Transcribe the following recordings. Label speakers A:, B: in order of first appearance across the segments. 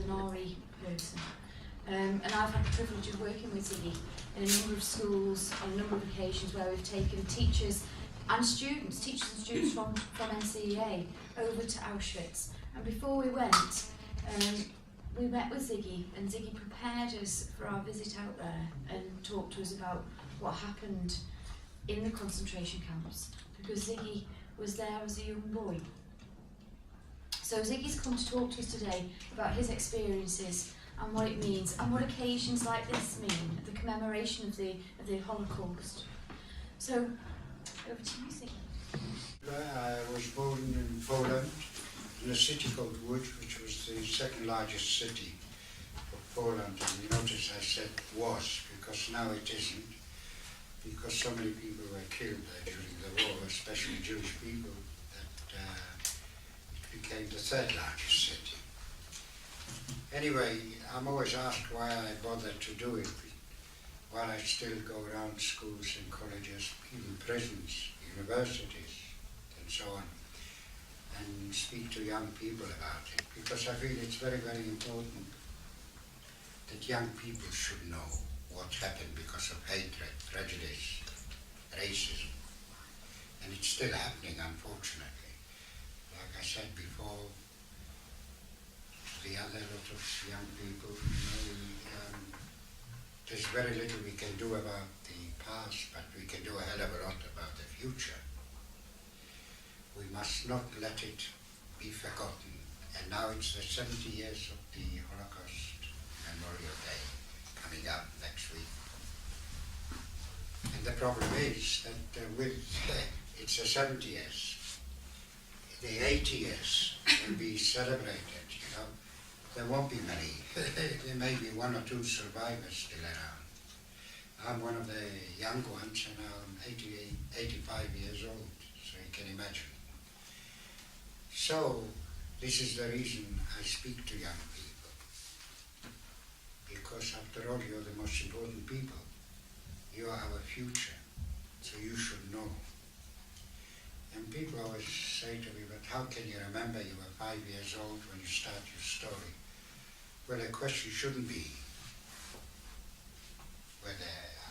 A: an RE person. And I've had the privilege of working with Ziggy in a number of schools on a number of occasions where we've taken teachers and students from NCEA over to Auschwitz. And before we went, we met with Ziggy, and Ziggy prepared us for our visit out there and talked to us about what happened in the concentration camps, because Ziggy was there as a young boy. So Ziggy's come to talk to us today about his experiences and what it means, and what occasions like this mean, the commemoration of the Holocaust. So, over to you, Ziggy.
B: I was born in Poland, in a city called Łódź, which was the second largest city of Poland. And you notice I said was, because now it isn't, because so many people were killed there during the war, especially Jewish people, that it became the third largest city. Anyway, I'm always asked why I bother to do it, while I still go around schools and colleges, even prisons, universities, and so on, and speak to young people about it, because I feel it's very, very important that young people should know what happened because of hatred, prejudice, racism, and it's still happening, unfortunately. Like I said before, the other lot of young people, there's very little we can do about the past, but we can do a hell of a lot about the future. We must not let it be forgotten. And now it's the 70 years of the Holocaust Memorial Day coming up next week. And the problem is that it's the 70 years, the 80 years will be celebrated, you know. There won't be many. There may be one or two survivors still around. I'm one of the young ones, and I'm 85 years old, so you can imagine. So, this is the reason I speak to young people. Because after all, you're the most important people. You are our future, so you should know. And people always say to me, but how can you remember you were 5 years old when you start your story? Well, the question shouldn't be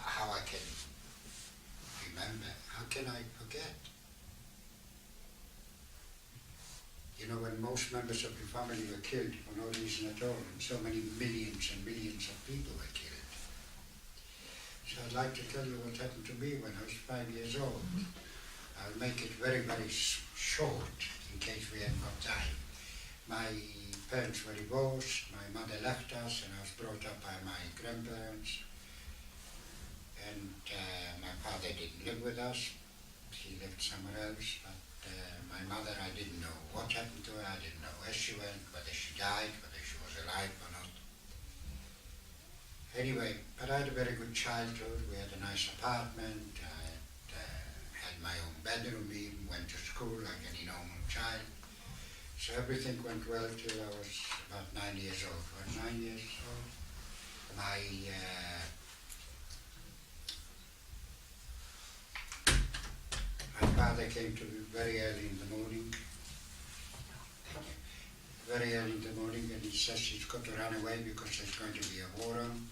B: how I can remember. How can I forget? You know, when most members of your family were killed for no reason at all, and so many millions and millions of people were killed. So I'd like to tell you what happened to me when I was 5 years old. I'll make it very, very short in case we haven't got time. My parents were divorced, my mother left us, and I was brought up by my grandparents. And my father didn't live with us, he lived somewhere else, but my mother, I didn't know what happened to her, I didn't know where she went, whether she died, whether she was alive or not. Anyway, but I had a very good childhood. We had a nice apartment, I had my own bedroom even, went to school like any normal child. So everything went well till I was about 9 years old. When 9 years old, my father came to me very early in the morning. Very early in the morning, and he says he's got to run away because there's going to be a war on.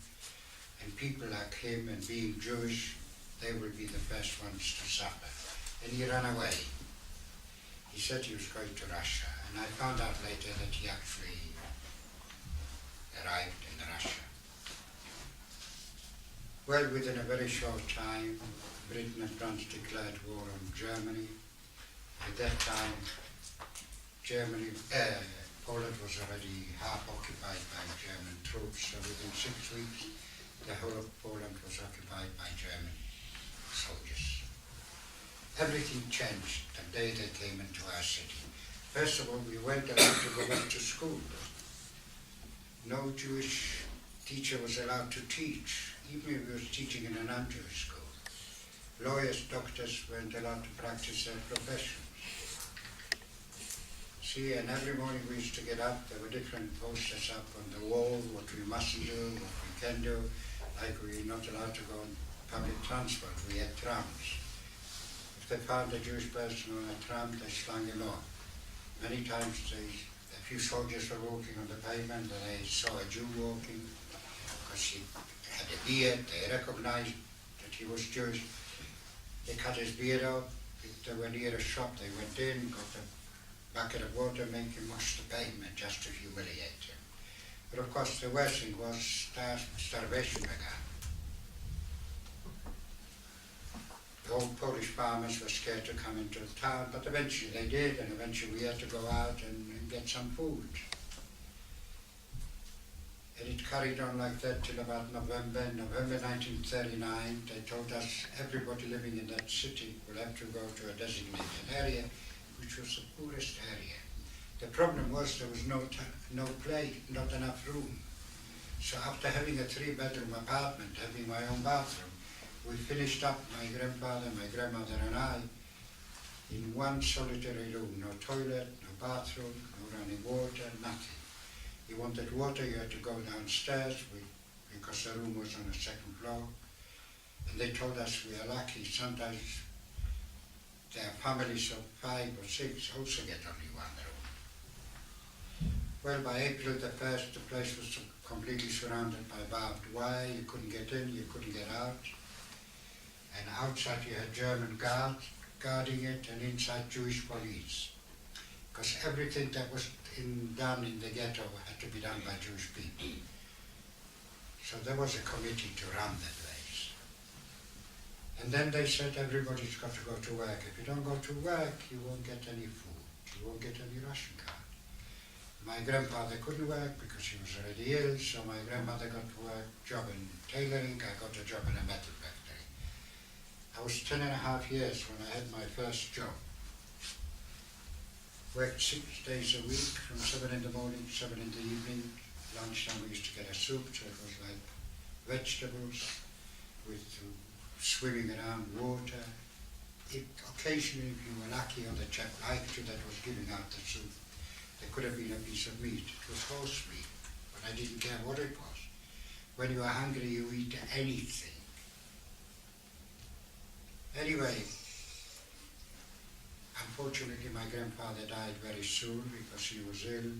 B: And people like him, and being Jewish, they will be the first ones to suffer. And he ran away. He said he was going to Russia, and I found out later that he actually arrived in Russia. Well, within a very short time, Britain and France declared war on Germany. At that time, Poland was already half occupied by German troops, so within 6 weeks, the whole of Poland was occupied by German soldiers. Everything changed the day they came into our city. First of all, we weren't allowed to go back to school. No Jewish teacher was allowed to teach, even if he was teaching in a non-Jewish school. Lawyers, doctors weren't allowed to practice their professions. See, and every morning we used to get up, there were different posters up on the wall, what we mustn't do, what we can do, like we were not allowed to go on public transport, we had trams. If they found a Jewish person on a tram, they slung him off. Many times they a few soldiers were walking on the pavement and they saw a Jew walking because he had a beard. They recognized that he was Jewish. They cut his beard off. If they were near a shop, they went in, got a bucket of water, make him wash the pavement just to humiliate him. But of course the worst thing was starvation began. The old Polish farmers were scared to come into town, but eventually they did, and eventually we had to go out and get some food. And it carried on like that till about November 1939. They told us everybody living in that city will have to go to a designated area, which was the poorest area. The problem was there was no place, not enough room. So after having a 3-bedroom apartment, having my own bathroom, we finished up, my grandfather, my grandmother and I, in one solitary room. No toilet, no bathroom, no running water, nothing. You wanted water, you had to go downstairs because the room was on the 2nd floor. And they told us we are lucky. Sometimes there are families of 5 or 6 also get only one room. Well, by April the 1st, the place was completely surrounded by barbed wire. You couldn't get in, you couldn't get out. And outside you had German guards guarding it, and inside Jewish police. Because everything that was done in the ghetto had to be done by Jewish people. So there was a committee to run the place. And then they said everybody's got to go to work. If you don't go to work, you won't get any food. You won't get any ration card. My grandfather couldn't work because he was already ill, so my grandmother got to work, job in tailoring, I got a job in a metal factory. I was 10.5 years when I had my first job. Worked 6 days a week, from 7 in the morning, 7 in the evening. Lunchtime we used to get a soup, so it was like vegetables with swimming around water. Occasionally, if you were lucky or the chap liked you that was giving out the soup, there could have been a piece of meat. It was horse meat, but I didn't care what it was. When you are hungry, you eat anything. Anyway, unfortunately my grandfather died very soon because he was ill.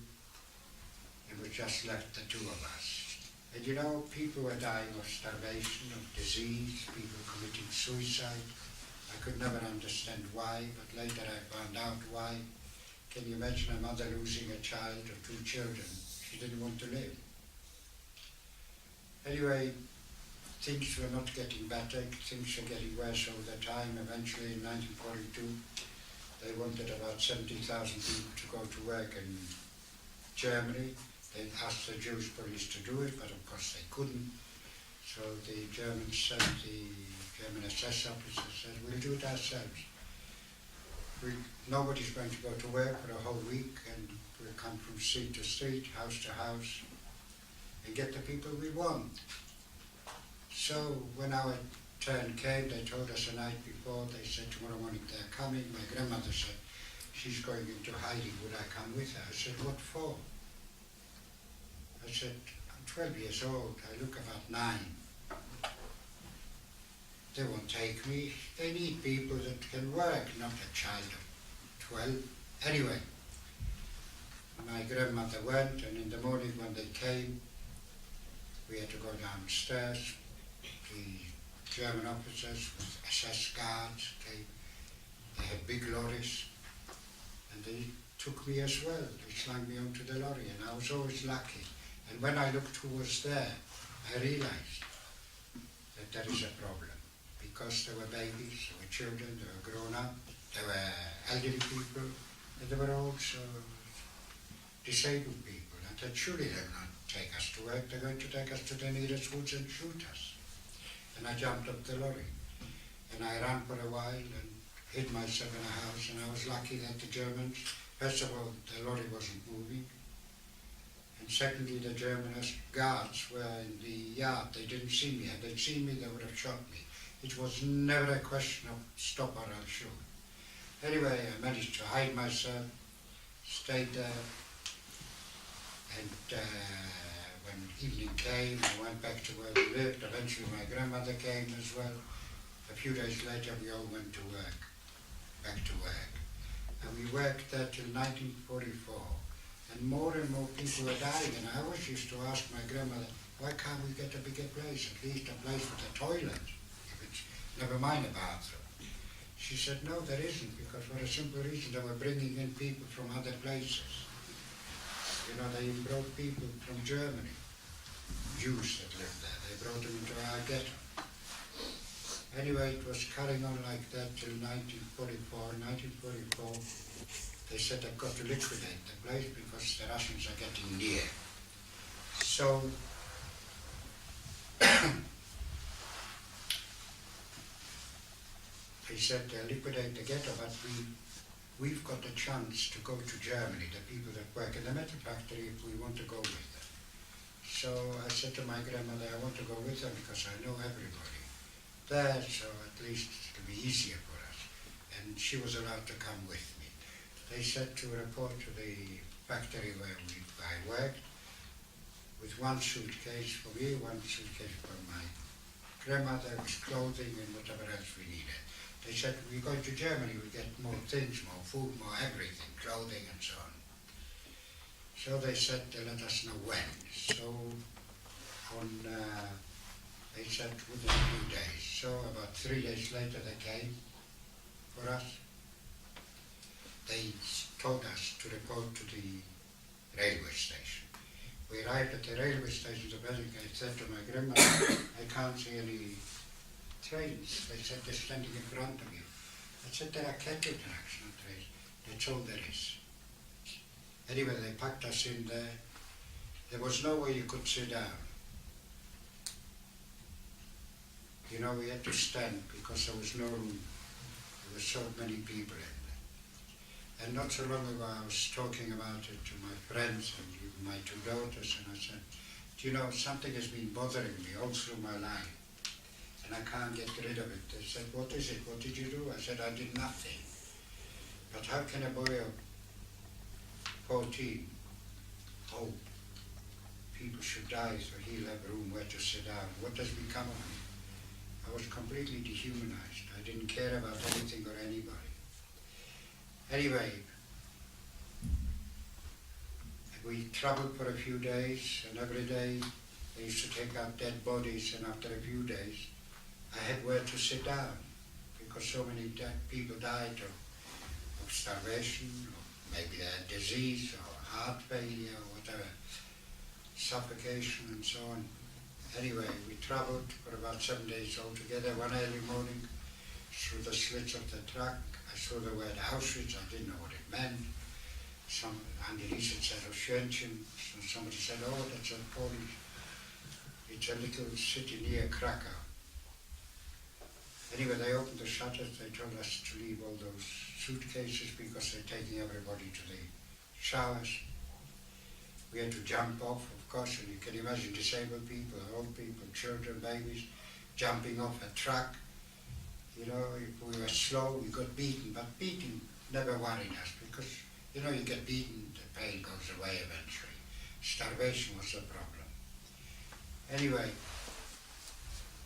B: It was just left the 2 of us. And you know, people were dying of starvation, of disease, people committing suicide. I could never understand why, but later I found out why. Can you imagine a mother losing a child or 2 children? She didn't want to live. Anyway, things were not getting better, things were getting worse all the time. Eventually in 1942, they wanted about 70,000 people to go to work in Germany. They asked the Jewish police to do it, but of course they couldn't. So the Germans sent, the German SS officer said, we'll do it ourselves. Nobody's going to go to work for a whole week, and we'll come from street to street, house to house, and get the people we want. So when our turn came, they told us the night before, they said tomorrow morning they're coming. My grandmother said, she's going into hiding, would I come with her? I said, what for? I said, I'm 12 years old, I look about 9. They won't take me. They need people that can work, not a child of 12. Anyway, my grandmother went, and in the morning when they came, we had to go downstairs. The German officers with SS guards came. They had big lorries, and they took me as well. They slung me onto the lorry, and I was always lucky. And when I looked who was there, I realized that there is a problem. Because there were babies, there were children, there were grown-up, there were elderly people, and there were also disabled people. And that surely they will not take us to work, they're going to take us to the nearest woods and shoot us. And I jumped up the lorry, and I ran for a while and hid myself in a house, and I was lucky that the Germans, first of all, the lorry wasn't moving, and secondly, the German guards were in the yard. They didn't see me. Had they seen me, they would have shot me. It was never a question of stop or I'll shoot. Anyway, I managed to hide myself, stayed there, and when evening came, I went back to where we lived. Eventually my grandmother came as well. A few days later, we all went to work, back to work. And we worked there till 1944. and more people were dying. And I always used to ask my grandmother, why can't we get a bigger place, at least a place with a toilet, if it's, never mind a bathroom. She said, no, there isn't, because for a simple reason, they were bringing in people from other places. You know, they brought people from Germany, Jews that lived there. They brought them into our ghetto. Anyway, it was carrying on like that till 1944. 1944, they said they've got to liquidate the place because the Russians are getting near. So, they said they'll liquidate the ghetto, but we've got a chance to go to Germany, the people that work in the metal factory, if we want to go with them. So I said to my grandmother, I want to go with them because I know everybody there, so at least it'll be easier for us. And she was allowed to come with me. They said to report to the factory where I worked, with one suitcase for me, one suitcase for my grandmother, with clothing and whatever else we needed. They said, we're going to Germany, we get more things, more food, more everything, clothing and so on. So they said they let us know when. So they said within a few days. So about 3 days later they came for us. They told us to report to the railway station. We arrived at the railway station, the building. I said to my grandmother, I can't see any trains. They said they're standing in front of you. I said there are cattle tracks, not trains. That's all there is. Anyway, they packed us in there. There was no way you could sit down. You know, we had to stand because there was no room. There were so many people in there. And not so long ago I was talking about it to my friends and even my two daughters, and I said, do you know, something has been bothering me all through my life, and I can't get rid of it. They said, what is it? What did you do? I said, I did nothing. But how can a boy of 14 hope people should die so he'll have room where to sit down? What has become of me? I was completely dehumanized. I didn't care about anything or anybody. Anyway, we traveled for a few days, and every day they used to take out dead bodies, and after a few days I had where to sit down because so many people died of starvation, or maybe they had disease or heart failure or whatever, suffocation and so on. Anyway, we traveled for about 7 days altogether. One early morning, through the slits of the truck, I saw the word Auschwitz. I didn't know what it meant. Underneath it said Auschwitz, and somebody said, oh, that's a Polish. It's a little city near Krakow. Anyway, they opened the shutters. They told us to leave all those suitcases because they're taking everybody to the showers. We had to jump off, of course, and you can imagine disabled people, old people, children, babies, jumping off a truck. You know, if we were slow, we got beaten, but beating never worried us because, you know, you get beaten, the pain goes away eventually. Starvation was the problem. Anyway,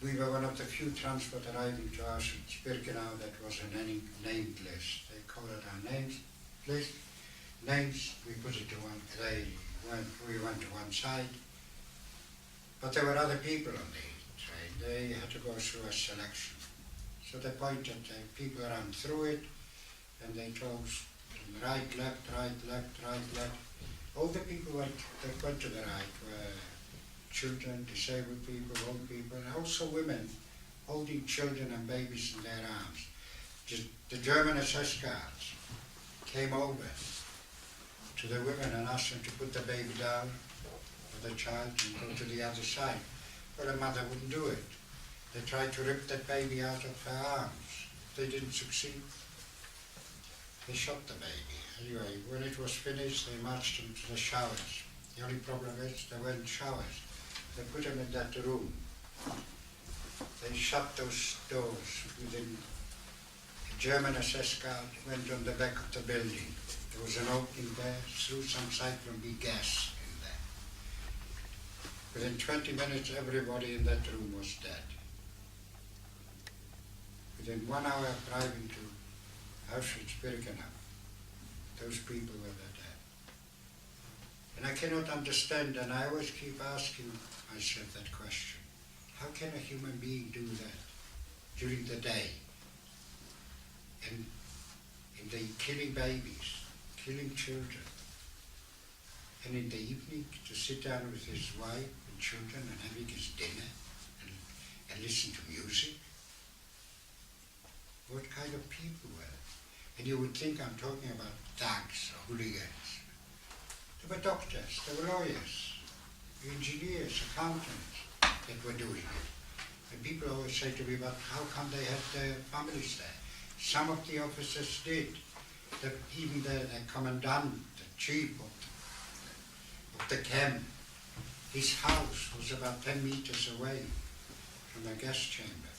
B: we were one of the few transport arriving to Auschwitz-Birkenau that was a named list. They called it our names list. Names, we put it to one, we went to one side. But there were other people on the train. They had to go through a selection. So they pointed people around through it, and they told right, left, right, left, right, left. All the people that went to the right were children, disabled people, old people, and also women holding children and babies in their arms. Just the German SS guards came over to the women and asked them to put the baby down or the child and go to the other side. But the mother wouldn't do it. They tried to rip that baby out of her arms. They didn't succeed. They shot the baby. Anyway, when it was finished, they marched him to the showers. The only problem is there weren't showers. They put him in that room. They shut those doors. Within the German SS guard went on the back of the building. There was an opening there, threw some Cyclone B gas in there. Within 20 minutes, everybody in that room was dead. Within 1 hour of driving to Auschwitz-Birkenau, those people were dead. And I cannot understand, and I always keep asking myself that question. How can a human being do that during the day? And they killing babies, killing children. And in the evening to sit down with his wife and children and having his dinner and listen to music. What kind of people were they? And you would think I'm talking about thugs or hooligans. There were doctors, there were lawyers, engineers, accountants that were doing it. And people always say to me, but how come they had their families there? Some of the officers did. Even the commandant, the chief of the camp, his house was about 10 meters away from a gas chamber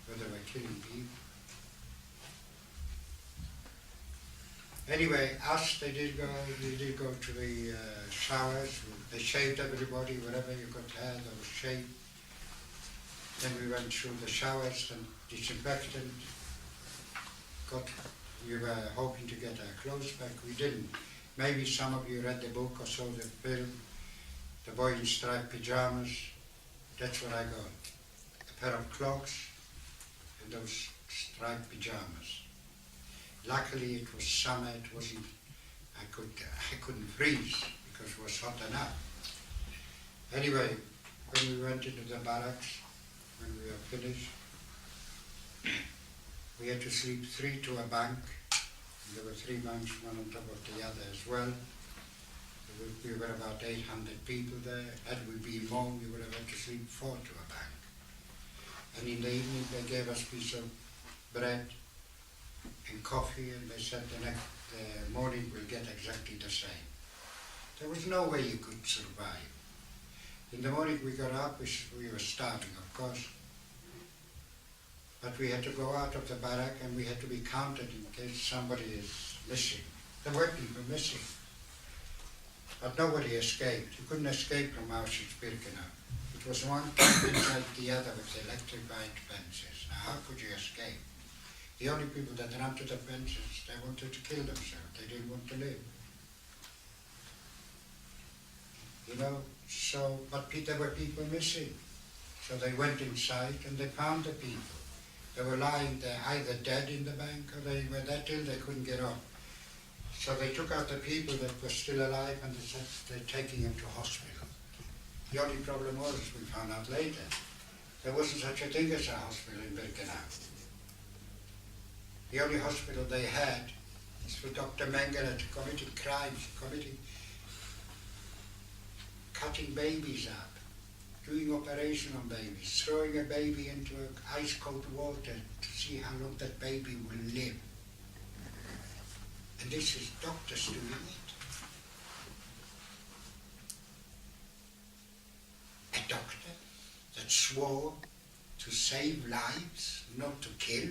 B: where they were killing people. Anyway, us, they did go to the showers. They shaved everybody, wherever you got hair, they were shaved. Then we went through the showers and disinfected. We were hoping to get our clothes back. We didn't. Maybe some of you read the book or saw the film, The Boy in Striped Pyjamas. That's what I got. A pair of clogs and those striped pyjamas. Luckily it was summer, it wasn't, I couldn't freeze because it was hot enough. Anyway, when we went into the barracks, when we were finished, we had to sleep 3 to a bunk. And there were 3 bunks, one on top of the other as well. We were about 800 people there. Had we been more, we would have had to sleep 4 to a bunk. And in the evening they gave us a piece of bread and coffee, and they said the next morning we'll get exactly the same. There was no way you could survive. In the morning we got up, we were starving of course, but we had to go out of the barrack and we had to be counted in case somebody is missing. There were people missing, but nobody escaped. You couldn't escape from Auschwitz-Birkenau. It was one inside the other with electrified fences. Now how could you escape? The only people that ran to the fences, they wanted to kill themselves. They didn't want to live. You know, so, but there were people missing. So they went inside and they found the people. They were lying there either dead in the bank or they were that ill they couldn't get off. So they took out the people that were still alive and they said they're taking them to hospital. The only problem was, we found out later, there wasn't such a thing as a hospital in Birkenau. The only hospital they had is for Dr. Mengele to committed crimes, cutting babies up, doing operation on babies, throwing a baby into ice cold water to see how long that baby will live. And this is doctors doing it. A doctor that swore to save lives, not to kill.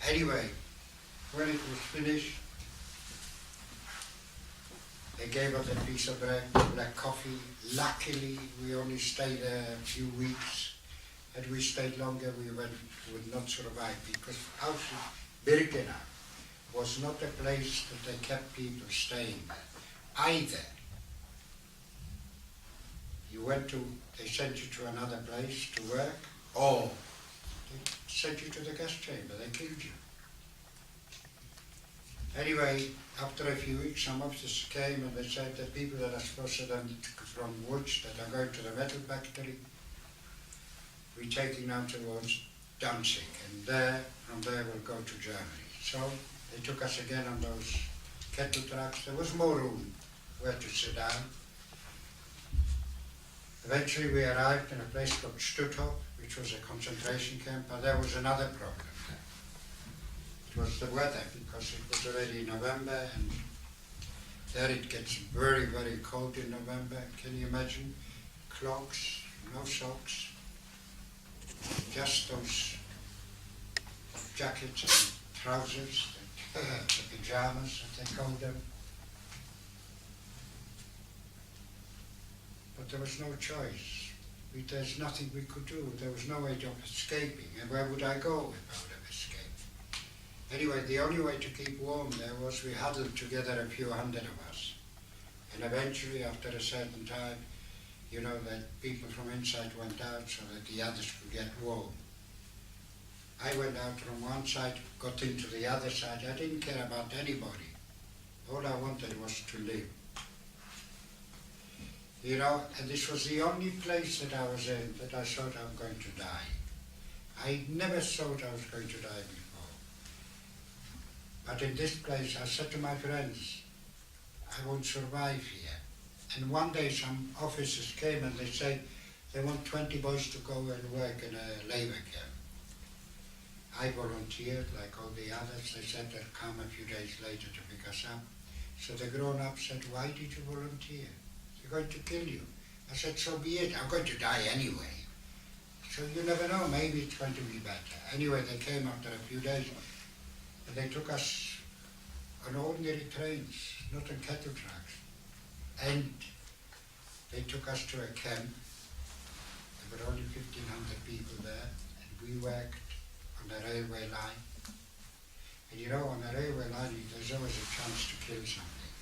B: Anyway, when it was finished, they gave us a piece of bread, black coffee. Luckily, we only stayed there a few weeks. Had we stayed longer, we would not survive, because Auschwitz-Birkenau was not a place that they kept people staying there. Either they sent you to another place to work, or they sent you to the gas chamber, they killed you. Anyway, after a few weeks, some officers came and they said that people that are supposed to them from Łódź that are going to the metal factory, we're taking them towards Danzig, and from there we'll go to Germany. So they took us again on those kettle trucks. There was more room where to sit down. Eventually we arrived in a place called Stutthof, which was a concentration camp, but there was another problem there. It was the weather, because it was already November, and there it gets very, very cold in November. Can you imagine? Clogs, no socks, just those jackets and trousers, the pyjamas, as they called them. But there was no choice. There's nothing we could do. There was no way of escaping. And where would I go if I would have escaped? Anyway, the only way to keep warm there was we huddled together, a few hundred of us. And eventually, after a certain time, you know, that people from inside went out so that the others could get warm. I went out from one side, got into the other side. I didn't care about anybody. All I wanted was to live. You know, and this was the only place that I was in that I thought I was going to die. I never thought I was going to die before. But in this place, I said to my friends, I won't survive here. And one day some officers came and they said they want 20 boys to go and work in a labor camp. I volunteered like all the others. They said they'd come a few days later to pick us up. So the grown-ups said, why did you volunteer? They're going to kill you. I said, so be it. I'm going to die anyway. So you never know, maybe it's going to be better. Anyway, they came after a few days and they took us on ordinary trains, not on cattle trucks. And they took us to a camp. There were only 1,500 people there, and we worked on the railway line. And you know, on the railway line, there's always a chance to kill something,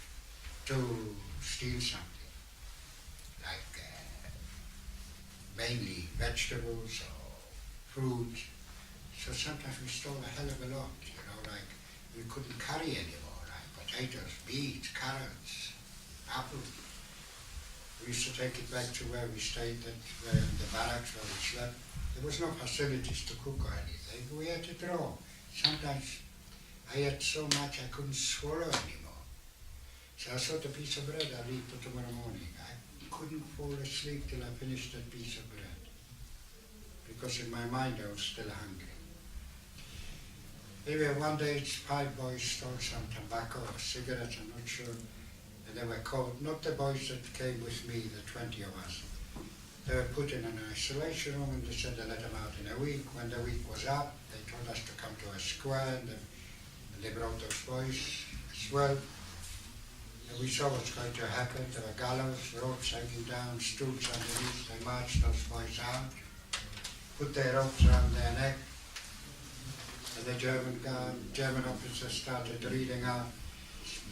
B: to steal something, like mainly vegetables or fruit. So sometimes we stole a hell of a lot, you know, like we couldn't carry anymore, like potatoes, beets, carrots, apples. We used to take it back to where we stayed, where in the barracks where we slept. There was no facilities to cook or anything. We had to draw. Sometimes I ate so much I couldn't swallow anymore. So I thought a piece of bread I'll eat for tomorrow morning. I couldn't fall asleep till I finished that piece of bread. Because in my mind I was still hungry. Anyway, one day 5 boys stole some tobacco or cigarettes, I'm not sure. And they were caught, not the boys that came with me, the 20 of us. They were put in an isolation room and they said they let them out in a week. When the week was up, they told us to come to a square and they brought those boys as well. And we saw what's going to happen. There were gallows, ropes hanging down, stools underneath. They marched those boys out, put their ropes around their neck. And the German officer started reading out,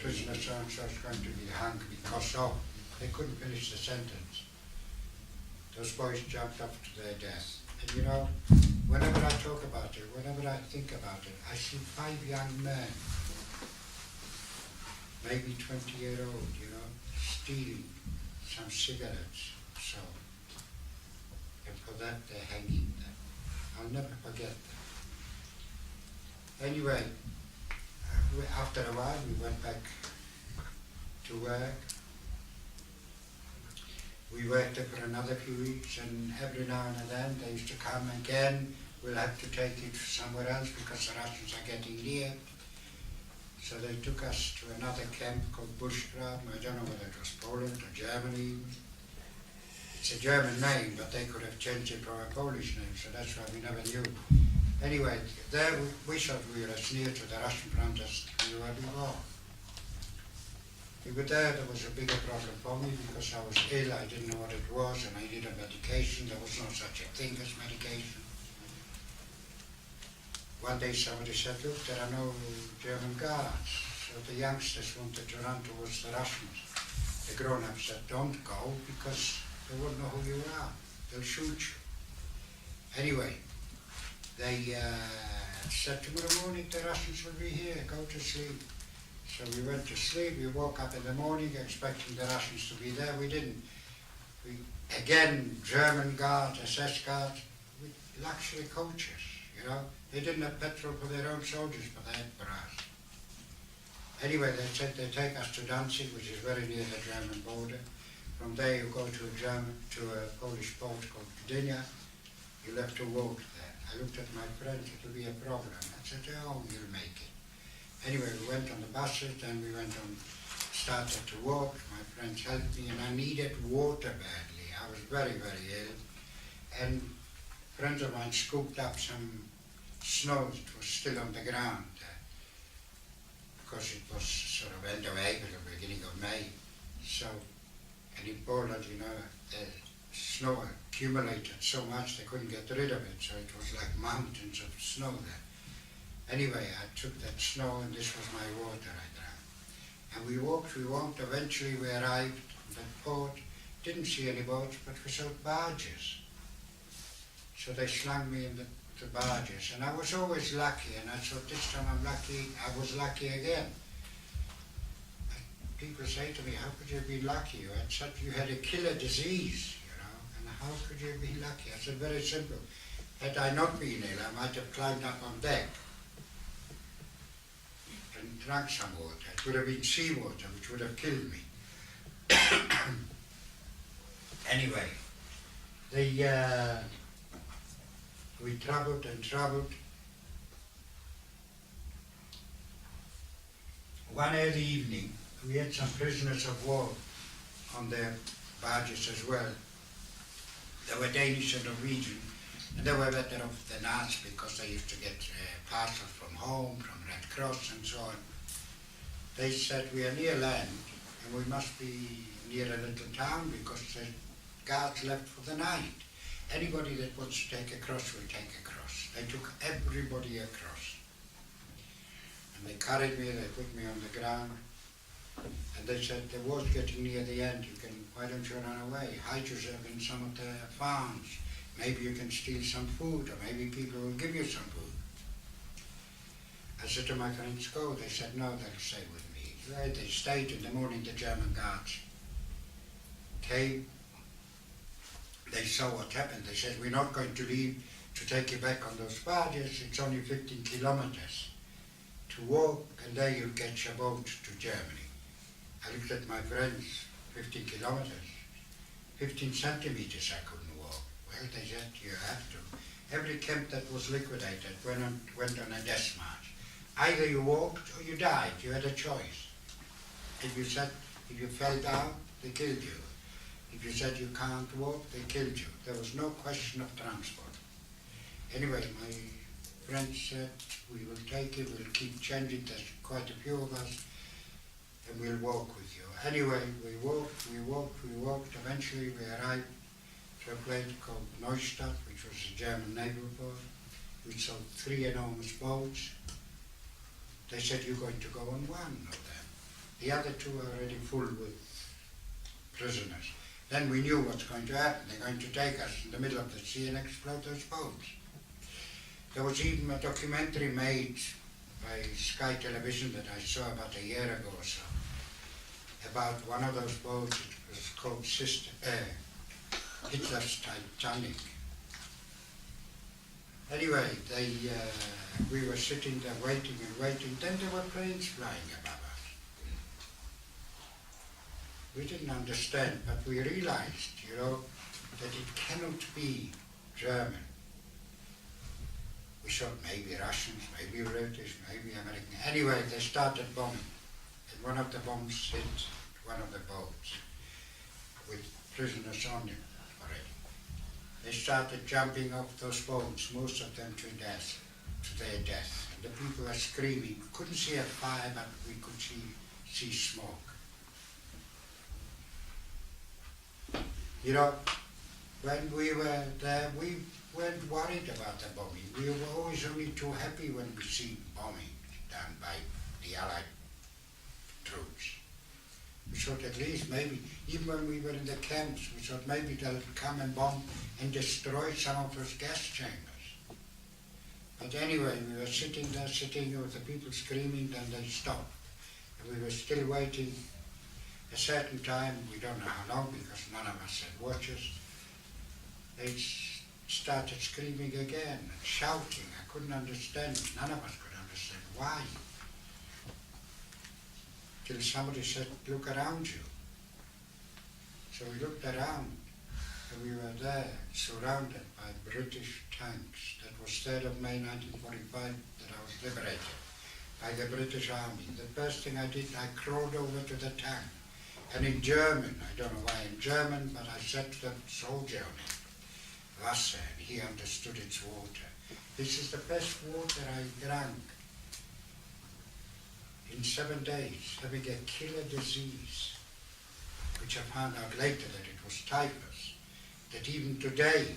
B: prisoner so-and-so is going to be hung because of. They couldn't finish the sentence. Those boys jumped up to their death. And you know, whenever I talk about it, whenever I think about it, I see 5 young men, maybe 20-year-old, you know, stealing some cigarettes. So, and for that they're hanging them. I'll never forget that. Anyway, after a while we went back to work. We worked there for another few weeks, and every now and then they used to come again. We'll have to take it somewhere else because the Russians are getting near. So they took us to another camp called Bushgraben. I don't know whether it was Poland or Germany. It's a German name, but they could have changed it from a Polish name, so that's why we never knew. Anyway, there we thought we were as near to the Russian front as we were before. We were there was a bigger problem for me because I was ill, I didn't know what it was, and I needed medication. There was no such a thing as medication. One day somebody said, look, there are no German guards. So the youngsters wanted to run towards the Russians. The grown-ups said, don't go, because they won't know who you are. They'll shoot you. Anyway, they said, tomorrow morning the Russians will be here, go to sleep. So we went to sleep, we woke up in the morning expecting the Russians to be there. We didn't. Again, German guards, SS guards, with luxury coaches, you know. They didn't have petrol for their own soldiers, but they had for us. Anyway, they said they'd take us to Danzig, which is very near the German border. From there you go to a Polish port called Gdynia. You'll have to walk there. I looked at my friends, it'll be a problem. I said, oh, you'll make it. Anyway, we went on the buses, then we started to walk. My friends helped me, and I needed water badly. I was very, very ill. And friends of mine scooped up some snow that was still on the ground, because it was sort of end of April or beginning of May. So, and in Poland, you know, the snow accumulated so much they couldn't get rid of it, so it was like mountains of snow there. Anyway, I took that snow and this was my water I drank. And we walked, eventually we arrived at that port, didn't see any boats, but we saw barges. So they slung me in the barges, and I was always lucky, and I thought this time I'm lucky, I was lucky again. And people say to me, how could you be lucky? You had a killer disease, you know, and how could you be lucky? I said, very simple. Had I not been ill, I might have climbed up on deck and drank some water. It would have been seawater, which would have killed me. Anyway, we travelled and travelled. One early evening, we had some prisoners of war on their barges as well. They were Danish and Norwegian, and they were better off than us because they used to get parcels from home, from Red Cross and so on. They said, we are near land and we must be near a little town because the guards left for the night. Anybody that wants to take across will take across. They took everybody across. And they carried me, they put me on the ground, and they said, the war's getting near the end, why don't you run away? Hide yourself in some of the farms. Maybe you can steal some food, or maybe people will give you some food. I said to my friends, go. They said, no, they'll stay with me. Right, they stayed. In the morning, the German guards came. They saw what happened. They said, we're not going to leave to take you back on those barges. It's only 15 kilometers to walk, and there you'll get your boat to Germany. I looked at my friends, 15 kilometers, 15 centimeters I couldn't walk. Well, they said, you have to. Every camp that was liquidated went on a death march. Either you walked or you died. You had a choice. If you fell down, they killed you. If you said you can't walk, they killed you. There was no question of transport. Anyway, my friends said, we will take you, we'll keep changing, there's quite a few of us, and we'll walk with you. Anyway, we walked. Eventually we arrived to a place called Neustadt, which was a German naval port. We saw 3 enormous boats. They said, you're going to go on one of them. The other 2 are already full with prisoners. Then we knew what's going to happen. They're going to take us in the middle of the sea and explode those boats. There was even a documentary made by Sky Television that I saw about a year ago or so about one of those boats. It was called Hitler's Titanic. Anyway, we were sitting there waiting and waiting. Then there were planes flying above us. We didn't understand, but we realized, you know, that it cannot be German. We thought maybe Russians, maybe British, maybe American. Anyway, they started bombing. And one of the bombs hit one of the boats with prisoners on it already. They started jumping off those boats, most of them to their death. And the people were screaming. We couldn't see a fire, but we could see smoke. You know, when we were there, we weren't worried about the bombing. We were always only too happy when we see bombing done by the Allied troops. We thought at least maybe, even when we were in the camps, we thought maybe they'll come and bomb and destroy some of those gas chambers. But anyway, we were sitting there with the people screaming, then they stopped. And we were still waiting a certain time, we don't know how long because none of us had watches. They started screaming again and shouting. I couldn't understand. None of us could understand why. Till somebody said, look around you. So we looked around and we were there surrounded by British tanks. That was 3rd of May 1945 that I was liberated by the British Army. The first thing I did, I crawled over to the tank. And in German, I don't know why in German, but I said to the soldier on it, Wasser, and he understood it's water. This is the best water I drank in 7 days, having a killer disease, which I found out later that it was typhus, that even today,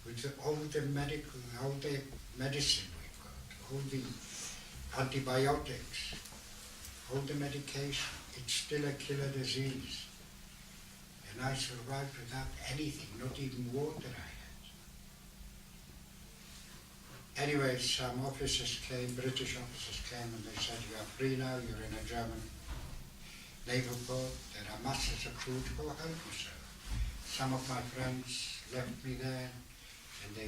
B: with all the medicine we've got, all the antibiotics, all the medication. It's still a killer disease. And I survived without anything, not even water I had. Anyway, some officers came, British officers came, and they said, you are free now, you're in a German naval port, there are masses of food, go help yourself. Some of my friends left me there, and they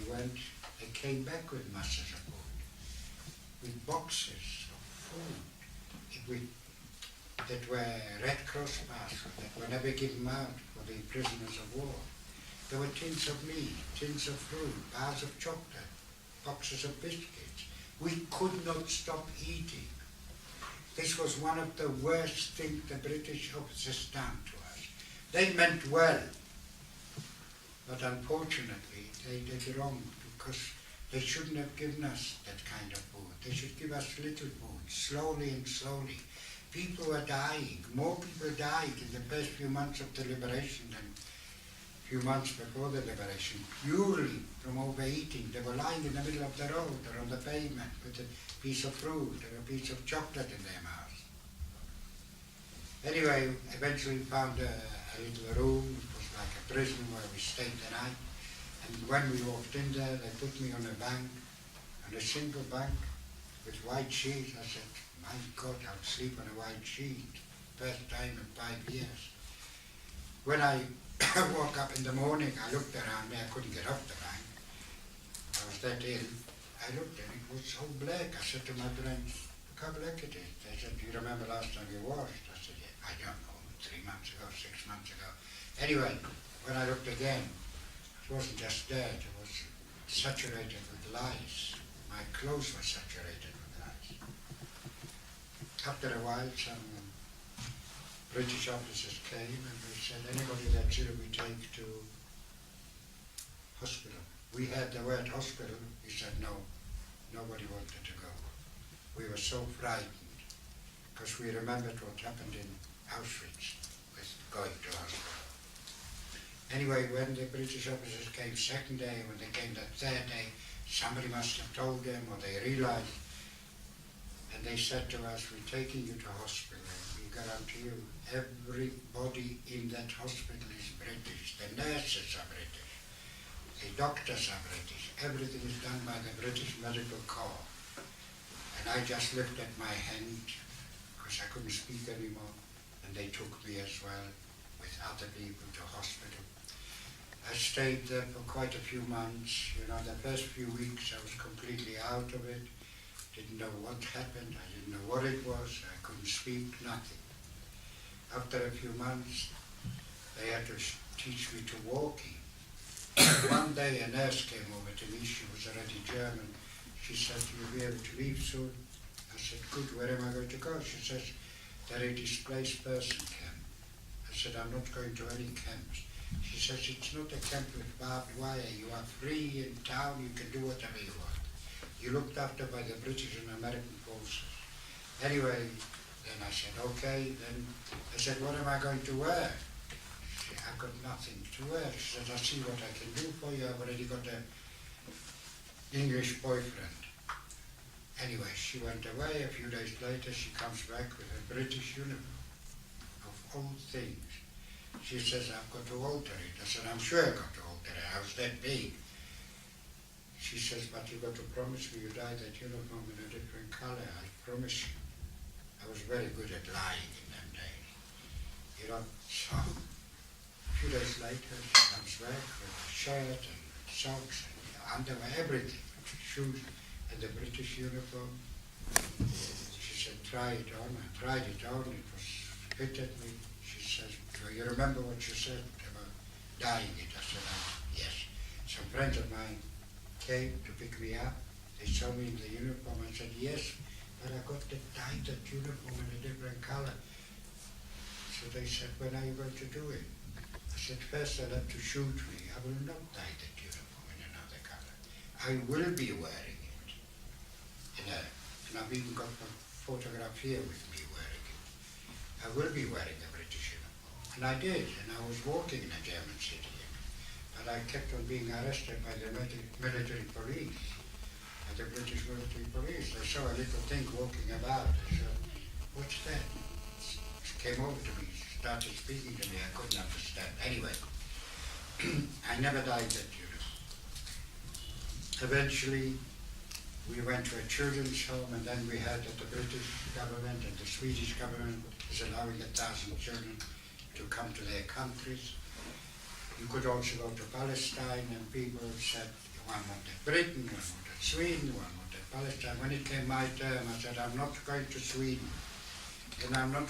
B: came back with masses of food, with boxes of food, that were Red Cross baskets, that were never given out for the prisoners of war. There were tins of meat, tins of fruit, bars of chocolate, boxes of biscuits. We could not stop eating. This was one of the worst things the British officers done to us. They meant well, but unfortunately they did wrong, because they shouldn't have given us that kind of food. They should give us little food, slowly and slowly. People were dying. More people died in the first few months of the liberation than a few months before the liberation, purely from overeating. They were lying in the middle of the road or on the pavement with a piece of fruit or a piece of chocolate in their mouth. Anyway, eventually we found a little room. It was like a prison where we stayed the night. And when we walked in there, they put me on a bank, on a single bank with white sheets. I said, my God, I'll sleep on a white sheet. First time in 5 years. When I woke up in the morning, I looked around me, I couldn't get off the bank. I was that ill. I looked and it was so black. I said to my friends, look how black it is. They said, do you remember last time you washed? I said, yeah, I don't know, 3 months ago, 6 months ago. Anyway, when I looked again, it wasn't just dirt, it was saturated with lice. My clothes were saturated with lice. After a while, some British officers came and they said, anybody that's ill we take to hospital. We had the word hospital, we said no, nobody wanted to go. We were so frightened, because we remembered what happened in Auschwitz with going to hospital. Anyway, when the British officers came second day, when they came the third day, somebody must have told them, or they realized. And they said to us, we're taking you to hospital. We guarantee you, everybody in that hospital is British. The nurses are British. The doctors are British. Everything is done by the British Medical Corps. And I just lifted my hand, because I couldn't speak anymore. And they took me as well, with other people, to hospital. I stayed there for quite a few months. You know, the first few weeks I was completely out of it. Didn't know what happened, I didn't know what it was, I couldn't speak, nothing. After a few months, they had to teach me to walking. One day a nurse came over to me, she was already German. She said, you'll be able to leave soon. I said, good, where am I going to go? She says, they're a displaced person camp. I said, I'm not going to any camps. She says, it's not a camp with barbed wire, you are free in town, you can do whatever you want. You looked after by the British and American forces. Anyway, then I said, okay. Then I said, what am I going to wear? She said, I've got nothing to wear. She said, I'll see what I can do for you. I've already got an English boyfriend. Anyway, she went away. A few days later, she comes back with a British uniform, of all things. She says, I've got to alter it. I said, I'm sure I've got to alter it. I was that big. She says, but you've got to promise me you dye that uniform in a different color. I promise you. I was very good at lying in them days. You know, so a few days later, she comes back with a shirt and socks and underwear, everything, shoes, and the British uniform. She said, try it on. I tried it on. It was fitted me. She says, do you remember what you said about dyeing it? I said, yes. Some friends of mine came to pick me up. They saw me in the uniform. I said, yes, but I got to dye that uniform in a different color. So they said, when are you going to do it? I said, first they'll have to shoot me. I will not dye that uniform in another color. I will be wearing it. And I've even got a photograph here with me wearing it. I will be wearing a British uniform. And I did, and I was walking in a German city. But I kept on being arrested by the military police. at the British military police. They saw a little thing walking about. They said, what's that? Came over to me, started speaking to me. I couldn't understand. Anyway, I never died that year. Eventually, we went to a children's home, and then we heard that the British government and the Swedish government is allowing 1,000 children to come to their countries. You could also go to Palestine, and people said, one wanted Britain, one wanted Sweden, one wanted Palestine. When it came my term, I said, I'm not going to Sweden, and I'm not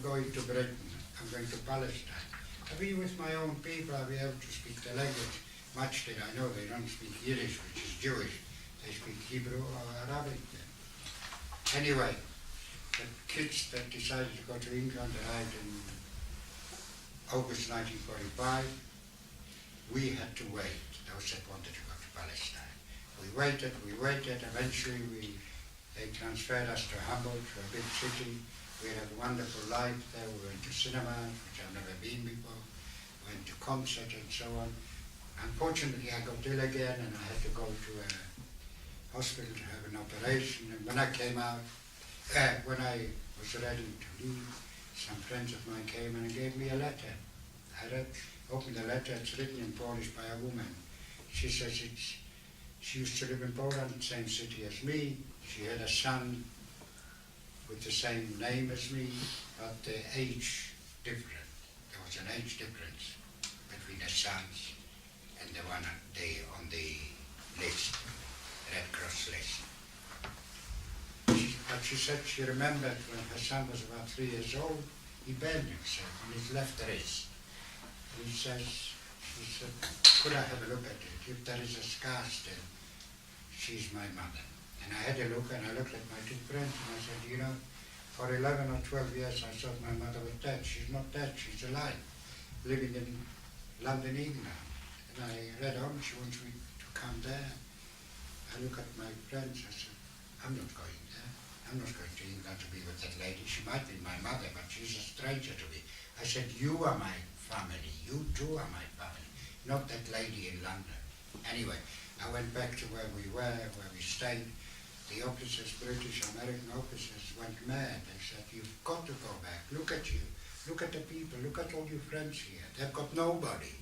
B: going to Britain, I'm going to Palestine. I'll be with my own people, I'll be able to speak the language. Much did I know they don't speak Yiddish, which is Jewish. They speak Hebrew or Arabic then. Anyway, the kids that decided to go to England arrived in August 1945. We had to wait, those that wanted to go to Palestine. We waited, eventually they transferred us to Hamburg, to a big city. We had a wonderful life there. We went to cinemas, which I've never been before. We went to concerts and so on. Unfortunately, I got ill again and I had to go to a hospital to have an operation. And when I came out, when I was ready to leave, some friends of mine came and gave me a letter. I opened the letter, it's written in Polish by a woman. She says she used to live in Poland, same city as me. She had a son with the same name as me, but the age different. There was an age difference between the sons and the one on the list, Red Cross list. But she said she remembered when her son was about 3 years old, he burned himself on his left wrist. And she said, could I have a look at it? If there is a scar still, she's my mother. And I had a look, and I looked at my two friends, and I said, you know, for 11 or 12 years I thought my mother was dead. She's not dead, she's alive, living in London, England. And I read on, she wants me to come there. I look at my friends, I said, I'm not going there. I'm not going to England to be with that lady. She might be my mother, but she's a stranger to me. I said, you are my family. You too are my family, not that lady in London. Anyway, I went back to where we were, where we stayed. The officers, British, American officers, went mad. They said, you've got to go back. Look at you. Look at the people. Look at all your friends here. They've got nobody.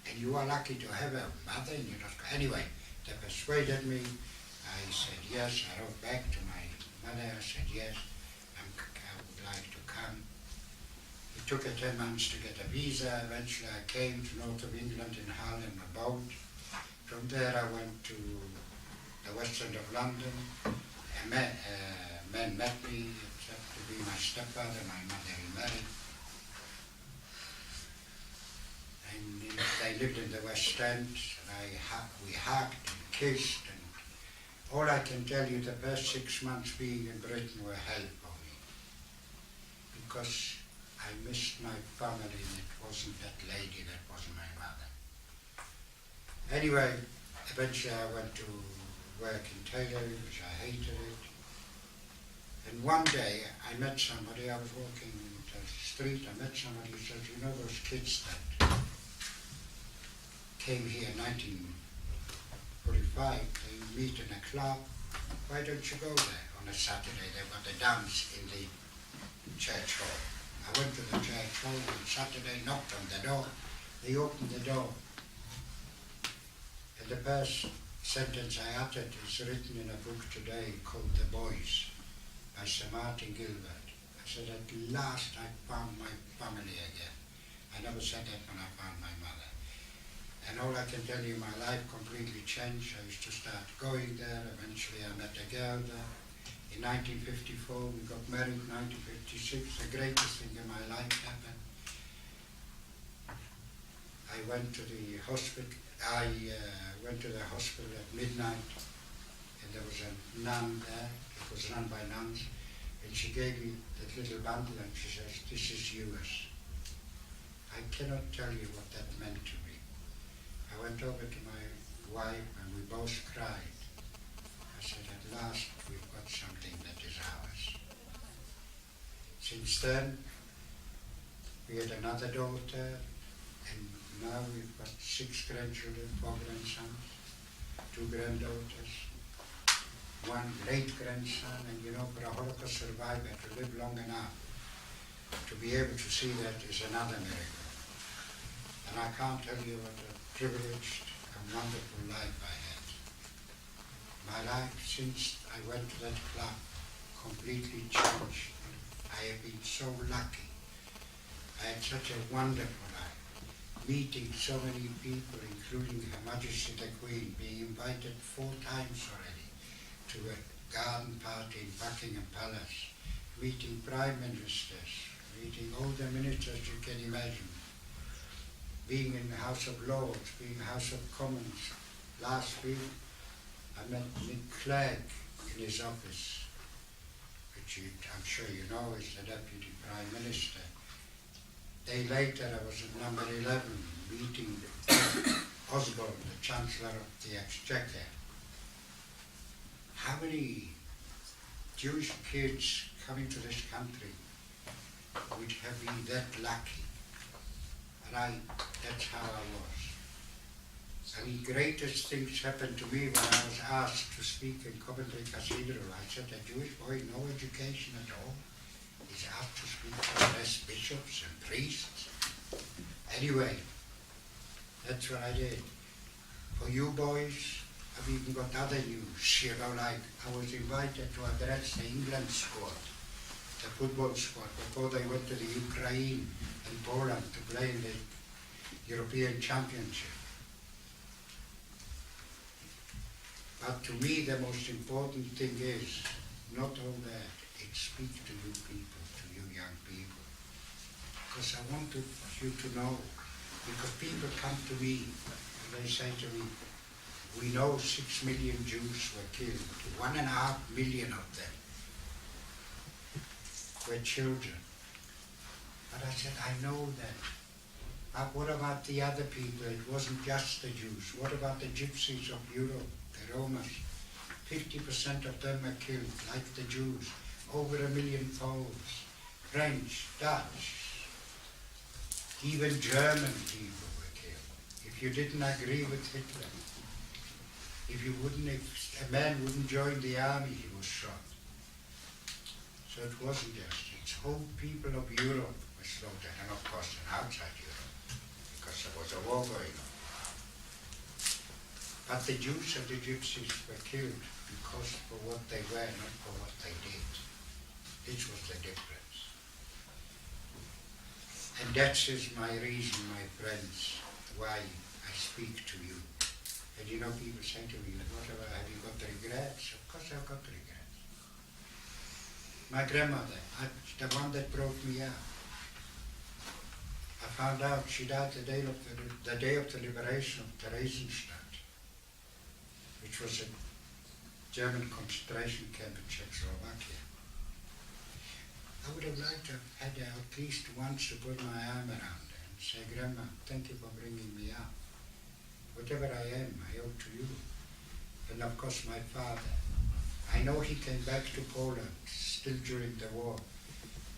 B: And you are lucky to have a mother and you're not. Anyway, they persuaded me. I said yes. I wrote back to my mother. I said yes, I would like to come. It took 10 months to get a visa. Eventually I came to north of England in Hull in a boat. From there I went to the west end of London. A man met me, except to be my stepfather. My mother remarried. And they lived in the West End. We hugged and kissed. And all I can tell you, the first 6 months being in Britain were hell for me. Because I missed my family, and it wasn't that lady, that wasn't my mother. Anyway, eventually I went to work in tailoring, which I hated it. And one day I met somebody, I was walking the street, I met somebody who said, you know those kids that came here in 1945, they meet in a club, why don't you go there on a Saturday? They've got a dance in the church hall. I went to the church hall on Saturday, knocked on the door, they opened the door. And the first sentence I uttered is written in a book today called The Boys by Sir Martin Gilbert. I said, at last I found my family again. I never said that when I found my mother. And all I can tell you, my life completely changed. I used to start going there. Eventually I met a girl there. In 1954, we got married. In 1956, the greatest thing in my life happened. I went to the hospital. I went to the hospital at midnight, and there was a nun there. It was run by nuns, and she gave me that little bundle, and she says, "This is yours." I cannot tell you what that meant to me. I went over to my wife, and we both cried. I said, "At last we've got something that is ours." Since then, we had another daughter, and now we've got 6 grandchildren, 4 grandsons, 2 granddaughters. one great-grandson, and you know, for a Holocaust survivor to live long enough to be able to see that is another miracle. And I can't tell you what a privileged and wonderful life I had. My life since I went to that club completely changed. I have been so lucky. I had such a wonderful life, meeting so many people, including Her Majesty the Queen, being invited 4 times already to a garden party in Buckingham Palace, meeting prime ministers, meeting all the ministers you can imagine, being in the House of Lords, being in the House of Commons. Last week I met Nick Clegg in his office, which I'm sure you know is the Deputy Prime Minister. A day later I was at number 11 meeting Osborne, the Chancellor of the Exchequer. How many Jewish kids coming to this country would have been that lucky? And that's how I was. And the greatest things happened to me when I was asked to speak in Coventry Cathedral. I said, a Jewish boy, no education at all, is asked to speak to less bishops and priests. Anyway, that's what I did. For you boys, I've even got other news, you know, like I was invited to address the England squad, the football squad, before they went to the Ukraine and Poland to play in the European Championship. But to me the most important thing is not all that, it's speak to you people, to you young people. Because I want you to know, because people come to me and they say to me, we know 6 million Jews were killed, 1.5 million of them were children. But I said, I know that. But what about the other people? It wasn't just the Jews. What about the gypsies of Europe, the Romans? 50% of them were killed, like the Jews. Over 1 million Poles, French, Dutch, even German people were killed. If you didn't agree with Hitler, if a man wouldn't join the army, he was shot. So it wasn't just. It's whole people of Europe were slaughtered, and of course outside Europe, because there was a war going on. But the Jews and the Gypsies were killed because for what they were, not for what they did. This was the difference. And that is my reason, my friends, why I speak to you. And you know, people say to me, have you got regrets? Of course I've got regrets. My grandmother, the one that brought me up, I found out she died the day of the liberation of Theresienstadt, which was a German concentration camp in Czechoslovakia. I would have liked to have had her at least once to put my arm around her and say, Grandma, thank you for bringing me up. Whatever I am, I owe to you. And of course my father. I know he came back to Poland still during the war,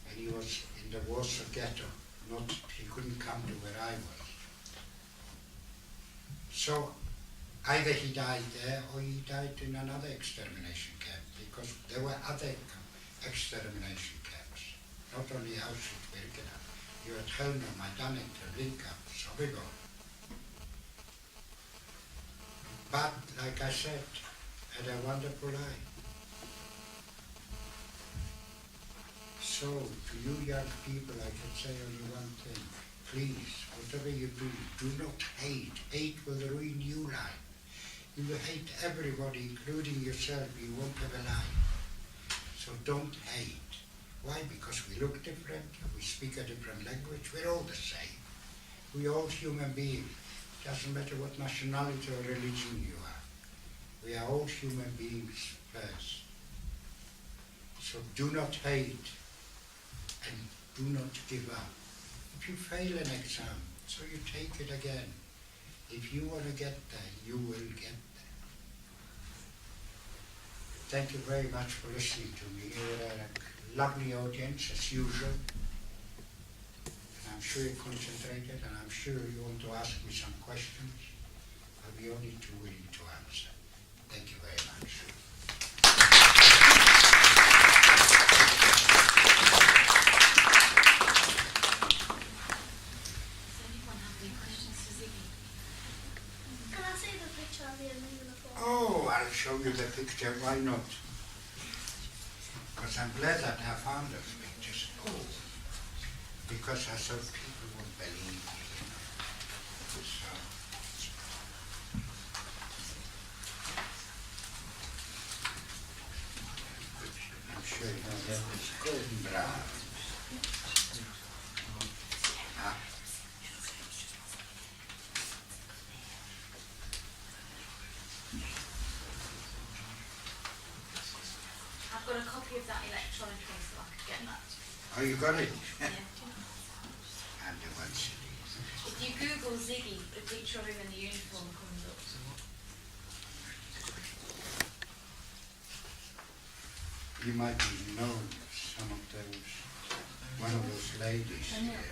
B: and he was in the Warsaw ghetto. He couldn't come to where I was. So either he died there or he died in another extermination camp, because there were other extermination camps, not only Auschwitz-Birkenau. You had Helmer, Majdanek, Treblinka, Sobibor. But, like I said, had a wonderful life. So, to you young people, I can say only one thing. Please, whatever you do not hate. Hate will ruin your life. You will hate everybody, including yourself. You won't have a life. So don't hate. Why? Because we look different, we speak a different language, we're all the same. We're all human beings. Doesn't matter what nationality or religion you are. We are all human beings first. So do not hate and do not give up. If you fail an exam, so you take it again. If you want to get there, you will get there. Thank you very much for listening to me. You're a lovely audience, as usual. I'm sure you're concentrated, and I'm sure you want to ask me some questions. I'll be only too willing to answer. Thank you very much.
C: that be in the uniform?
B: Oh, I'll show you the picture, why not? Because I'm glad that I found those pictures. Oh, because I thought people would believe me, you know. So, I'm sure you know that was golden brown. Ah.
A: I've got a copy of that electronically, so I could get that.
B: Oh, you got it?
A: Yeah.
B: And the one city.
A: If you Google Ziggy, the picture of him in the uniform comes up.
B: You might even know some of those, one of those ladies here.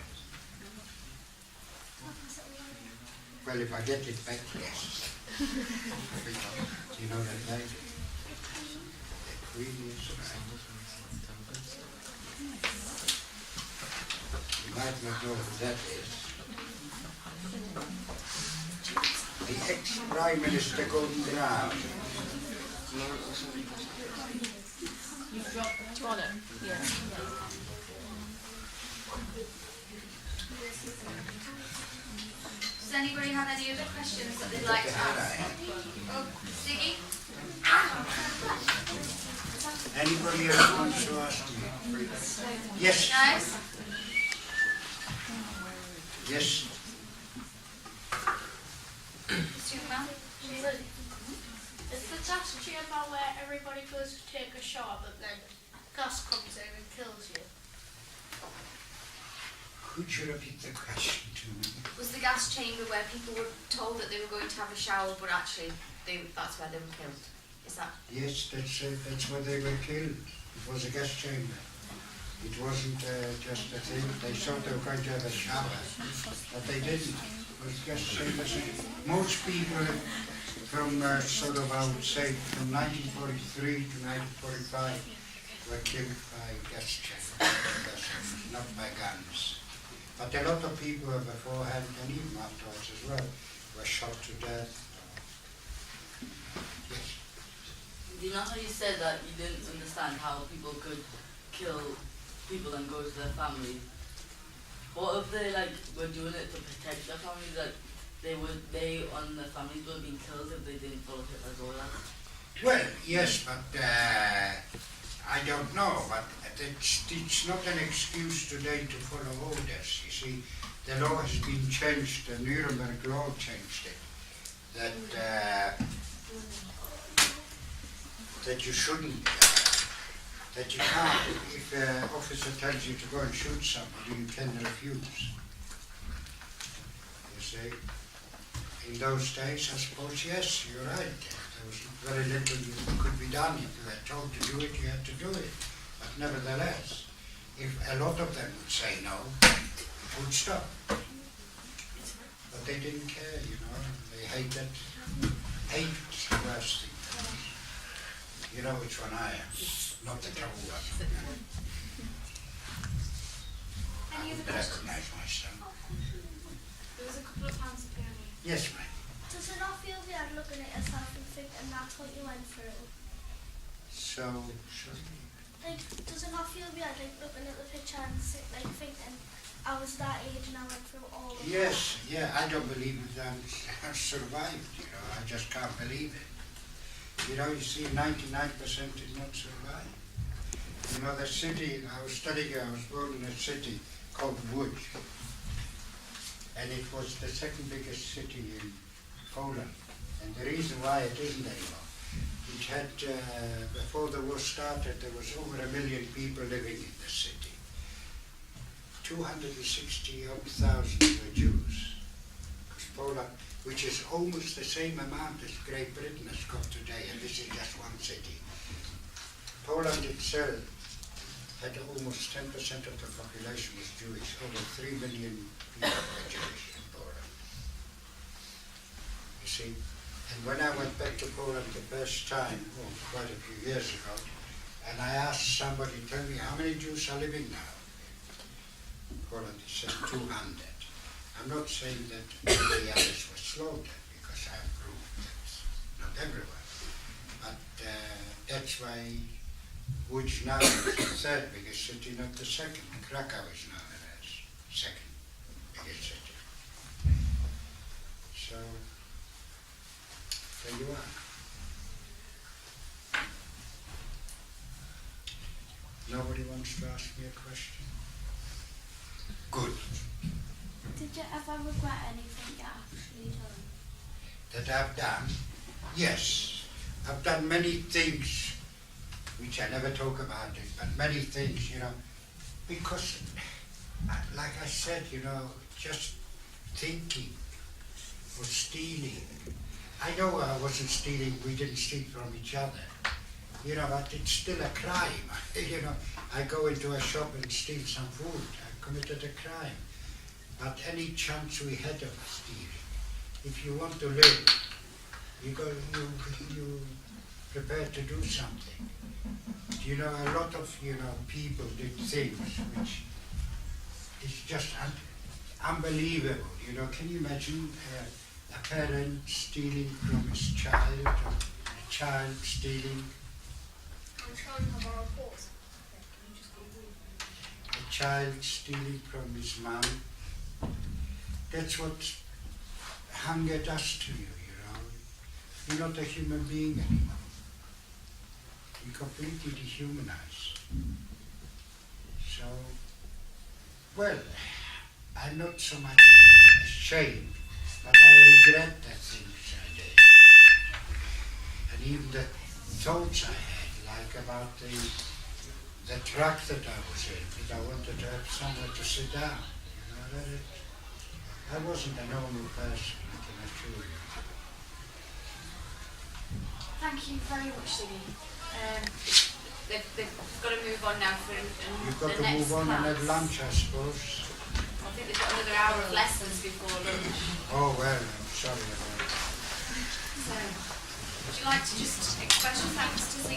B: Well, if I get it back, yes. You know that lady? The Queen is right. You might not know who that is. The ex-Prime Minister Gordon Brown.
D: You've drawn it? Yeah.
A: Does anybody have any other questions that they'd like to ask? Oh, Ziggy?
B: Anybody else wants to ask me? Yes.
A: Guys?
B: Yes.
A: Superman?
C: Is the gas chamber where everybody goes to take a shower, but then gas comes in and kills you?
B: Could you repeat the question to me?
A: Was the gas chamber where people were told that they were going to have a shower, but actually that's where they were killed? Is that?
B: Yes, that's where they were killed. It was a gas chamber. It wasn't just a thing. They thought they were going to have a shower, but they didn't. It was gas chambers. Most people from sort of, I would say, from 1943 to 1945 were killed by gas chambers, not by guns. But a lot of people beforehand and even afterwards as well were shot to death. Yes.
E: You know how you said that you didn't understand how people could kill people and go to their family? What if they were doing it to protect their families? Like they and their families would have been killed if they didn't follow Hitler's orders?
B: Well, yes, but I don't know. But it's not an excuse today to follow orders. You see, the law has been changed. The Nuremberg law changed it. That you shouldn't, that you can't. If an officer tells you to go and shoot somebody, you can refuse. You see, in those days, I suppose, yes, you're right. There was very little could be done. If you were told to do it, you had to do it. But nevertheless, if a lot of them would say no, it would stop. But they didn't care, you know. They hated. Hate is the worst thing. You know which one I am, not the trouble one. I would recognize myself.
C: There was a couple of hands appearing.
B: Yes, ma'am.
C: Does it not feel weird looking at yourself and thinking that's what you went through?
B: So,
C: Like, does it not feel weird, like, looking at the picture and thinking, I was that age and I went through all of that?
B: yes, yeah, I don't believe that I survived, you know, I just can't believe it. You know, you see, 99% did not survive. You know, the city, I was born in a city called Łódź, and it was the second biggest city in Poland. And the reason why it isn't anymore, it had, before the war started, there was over 1 million people living in the city. 260,000 were Jews. Because Poland, which is almost the same amount as Great Britain has got today, and this is just one city. Poland itself had almost 10% of the population was Jewish. Over 3 million people were Jewish in Poland. You see, and when I went back to Poland the first time, quite a few years ago, and I asked somebody, tell me how many Jews are living now? Poland, he said 200. I'm not saying that the others were slaughtered, because I have proof that everywhere. But that's why Łódź now is the third biggest city, not the second. Krakow is now as second biggest city. So, there you are. Nobody wants to ask me a question? Good.
C: Did you ever regret anything you actually done?
B: That I've done? Yes. I've done many things which I never talk about it, but many things, you know, because, like I said, you know, just thinking or stealing. I know I wasn't stealing, we didn't steal from each other, you know, but it's still a crime. You know, I go into a shop and steal some food, I committed a crime. But any chance we had of stealing, if you want to live, you prepare to do something. You know, a lot of, you know, people did things which is just unbelievable. You know, can you imagine a parent stealing from his child, or a child stealing?
C: I'm trying to have our reports.
B: A child stealing from his mum. That's what hunger does to you, you know. You're not a human being anymore. You're completely dehumanized. So, well, I'm not so much ashamed, but I regret the things I did. And even the thoughts I had, like about the truck that I was in, that I wanted to have somewhere to sit down. You know, I wasn't a normal person, I can assure you.
A: Thank you very much, Ziggy. They've got to move on now for
B: You've got
A: the
B: to
A: next
B: move on and have
A: class.
B: lunch, I suppose.
A: I think they've got another hour of lessons before lunch.
B: Oh, well, I'm sorry about that.
A: So, would you like to just express your thanks to